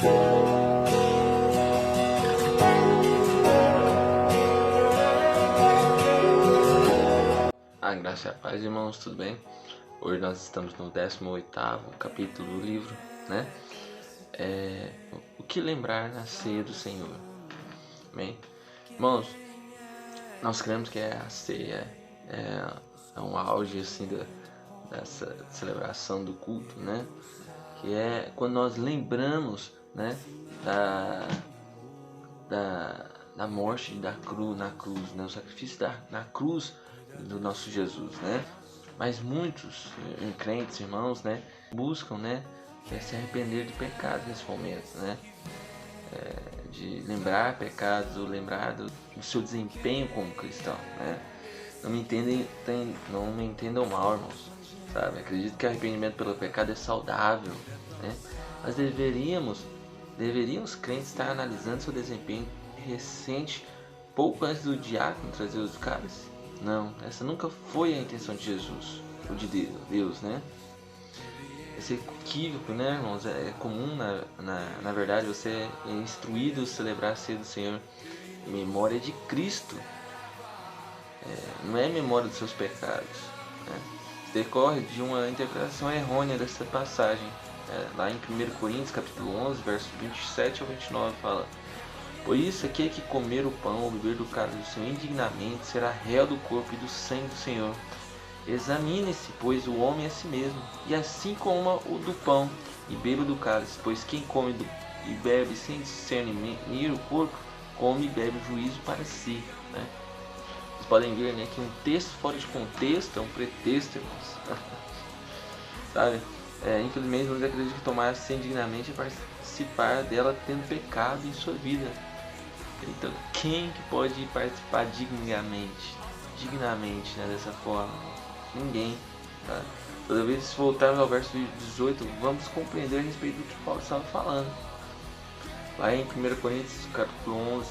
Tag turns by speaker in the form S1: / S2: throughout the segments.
S1: A graça e a paz, irmãos, tudo bem? Hoje nós estamos no 18º capítulo do livro, né? O que lembrar na ceia do Senhor? Amém? Irmãos, nós cremos que a ceia é um auge assim dessa celebração do culto, né? Que é quando nós lembramos, né, da morte na cruz, né? O sacrifício na cruz do nosso Jesus, né? Mas muitos crentes, irmãos, né, buscam, né, se arrepender de pecados nesse momento, né? De lembrar pecados ou lembrar do seu desempenho como cristão, né? Não me entendam mal, irmãos, sabe? Acredito que arrependimento pelo pecado é saudável, né? Mas deveriam os crentes estar analisando seu desempenho recente pouco antes do diácono trazer os cálices? Não, essa nunca foi a intenção de Jesus, ou de Deus, né? Esse equívoco, né, irmãos, é comum, na verdade, você é instruído a celebrar a ceia do Senhor em memória de Cristo, não é em memória dos seus pecados, né? Decorre de uma interpretação errônea dessa passagem. Lá em 1 Coríntios, capítulo 11, versos 27 ao 29, fala: por isso, aquele que comer o pão ou beber do cálice do Senhor indignamente será réu do corpo e do sangue do Senhor. Examine-se, pois, o homem a si mesmo, e assim coma o do pão e beba do cálice, pois quem come e bebe sem discernir o corpo, come e bebe juízo para si, né? Vocês podem ver, né, que um texto fora de contexto é um pretexto, irmãos. Sabe? Infelizmente, nós acreditamos que tomar a ceia indignamente é participar dela tendo pecado em sua vida. Então, quem que pode participar dignamente, né, dessa forma? Ninguém, tá? Toda vez que voltarmos ao verso 18, vamos compreender a respeito do que Paulo estava falando. Lá em 1 Coríntios, capítulo 11,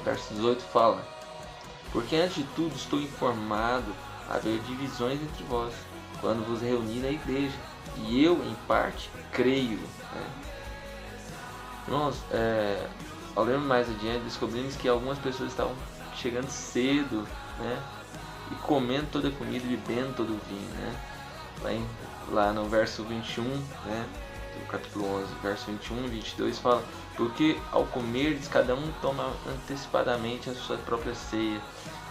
S1: verso 18, fala: porque antes de tudo estou informado haver divisões entre vós, quando vos reuni na igreja, e eu, em parte, creio, né? Irmãos, ao lermos mais adiante, descobrimos que algumas pessoas estavam chegando cedo, né, e comendo toda a comida e bebendo todo o vinho, né? Lá no verso 21, né, do capítulo 11, verso 21 e 22, fala: porque ao comerdes, cada um toma antecipadamente a sua própria ceia,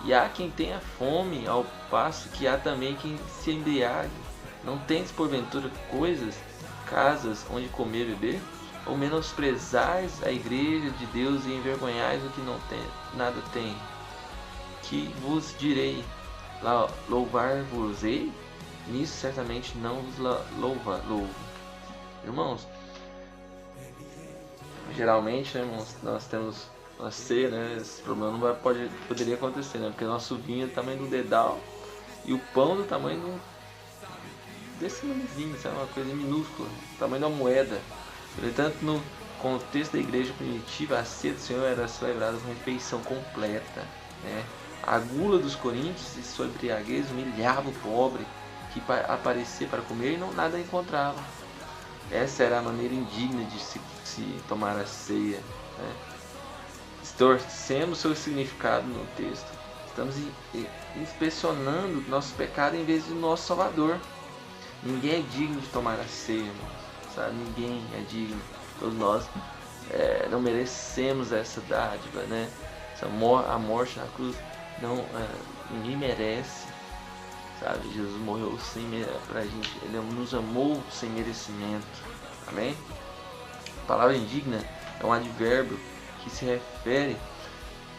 S1: e há quem tenha fome, ao passo que há também quem se embriague. Não tendes porventura casas onde comer e beber? Ou menosprezais a igreja de Deus e envergonhais o que nada tem? Que vos direi? Louvar-vos-ei? Nisso certamente não vos louvo. Irmãos, geralmente, né, irmãos, nós temos uma ceia, né? Esse problema não poderia acontecer, né? Porque nosso vinho é do tamanho do dedal e o pão do tamanho desse nomezinho, sabe? Uma coisa minúscula, tamanho da moeda. Portanto, no contexto da igreja primitiva, a ceia do Senhor era celebrada com refeição completa, né? A gula dos coríntios e sua embriaguez humilhava o pobre que aparecia para comer e nada encontrava. Essa era a maneira indigna de se tomar a ceia, né? Distorcemos seu significado no texto. Estamos inspecionando nosso pecado em vez de nosso Salvador. Ninguém é digno de tomar a ceia, irmãos, sabe? Ninguém é digno. Todos nós não merecemos essa dádiva, né? A morte na cruz, ninguém merece, sabe? Jesus morreu pra gente, Ele nos amou sem merecimento, amém? A palavra indigna é um advérbio que se refere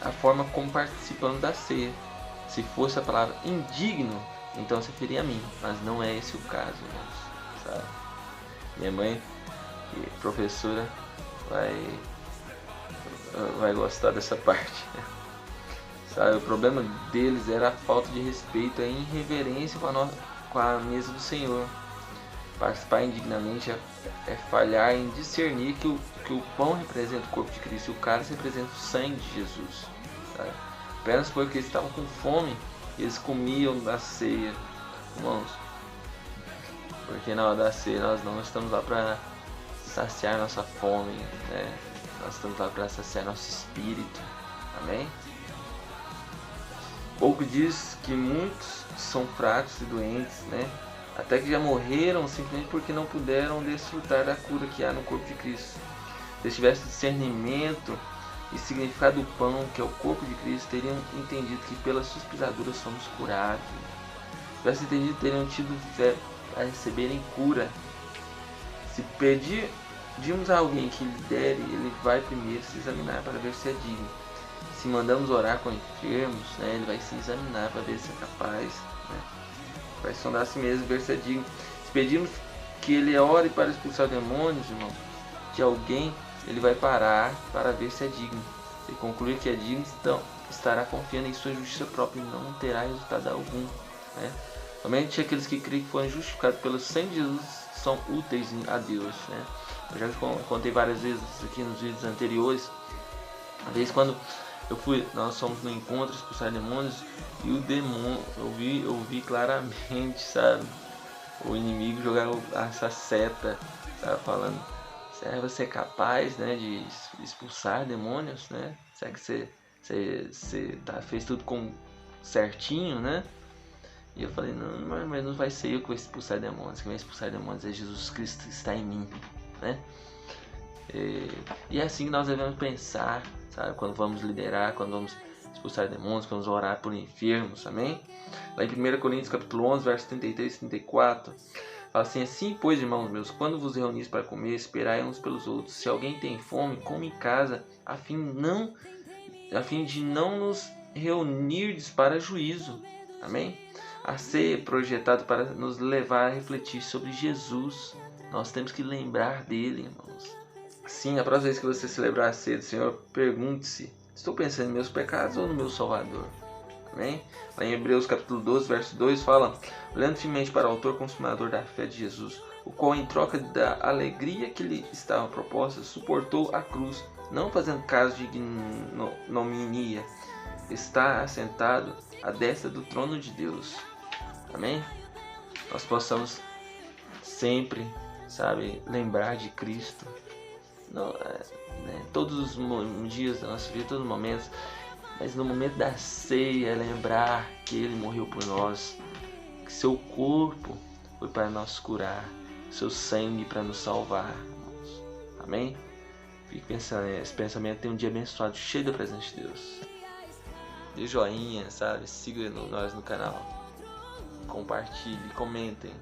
S1: à forma como participamos da ceia. Se fosse a palavra indigno, então se referia a mim, mas não é esse o caso, irmãos, sabe? Minha mãe, que é professora, vai gostar dessa parte. Sabe, o problema deles era a falta de respeito, a irreverência com a mesa do Senhor. Participar indignamente é falhar em discernir que o pão representa o corpo de Cristo e o cálice representa o sangue de Jesus, sabe? Apenas porque eles estavam com fome, eles comiam da ceia, irmãos. Porque na hora da ceia nós não estamos lá para saciar nossa fome, né? Nós estamos lá para saciar nosso espírito, amém? Pouco diz que muitos são fracos e doentes, né? Até que já morreram simplesmente porque não puderam desfrutar da cura que há no corpo de Cristo. Se eles tivessem discernimento e significado do pão, que é o corpo de Cristo, teriam entendido que pelas suas pisaduras somos curados. Se tivessem entendido, teriam tido fé a receberem cura. Se pedimos a alguém que lhe dere, ele vai primeiro se examinar para ver se é digno. Se mandamos orar com enfermos, né, ele vai se examinar para ver se é capaz, né? Vai sondar a si mesmo, ver se é digno. Se pedimos que ele ore para expulsar demônios, irmão, de alguém, ele vai parar para ver se é digno. Se concluir que é digno, então estará confiando em sua justiça própria e não terá resultado algum, né? Somente aqueles que creem que foram justificados pelo sangue de Jesus são úteis a Deus, né? Eu já contei várias vezes aqui nos vídeos anteriores. Uma vez quando nós fomos no encontro expulsar demônios e o demônio, eu vi claramente, sabe, o inimigo jogar essa seta, sabe, falando: será que você é capaz, né, de expulsar demônios, né? Será que você fez tudo certinho, né? E eu falei: não, mas não vai ser eu que vou expulsar demônios. Quem vai expulsar demônios é Jesus Cristo que está em mim, né? E é assim que nós devemos pensar, sabe? Quando vamos liderar, quando vamos expulsar demônios, quando vamos orar por enfermos, amém? Lá em 1 Coríntios capítulo 11, versos 33 e 34, fala assim: assim, pois, irmãos meus, quando vos reunis para comer, esperai uns pelos outros. Se alguém tem fome, come em casa, a fim de não nos reunirdes para juízo, amém? A ceia é projetado para nos levar a refletir sobre Jesus. Nós temos que lembrar dele, irmãos. Sim, a próxima vez que você celebrar a ceia do Senhor, pergunte-se: estou pensando em meus pecados ou no meu Salvador? Amém? Lá em Hebreus capítulo 12, verso 2 fala: olhando firmemente para o autor consumador da fé de Jesus, o qual em troca da alegria que lhe estava proposta, suportou a cruz, não fazendo caso de ignominia, está assentado à destra do trono de Deus. Amém? Nós possamos sempre, sabe, lembrar de Cristo. Não, né, todos os dias da nossa vida, todos os momentos, mas no momento da ceia, lembrar que Ele morreu por nós, que seu corpo foi para nos curar, seu sangue para nos salvar, irmãos. Amém? Fique pensando, esse pensamento tem um dia abençoado, cheio da presença de Deus. Dê joinha, sabe? Siga nós no canal, compartilhe, comentem.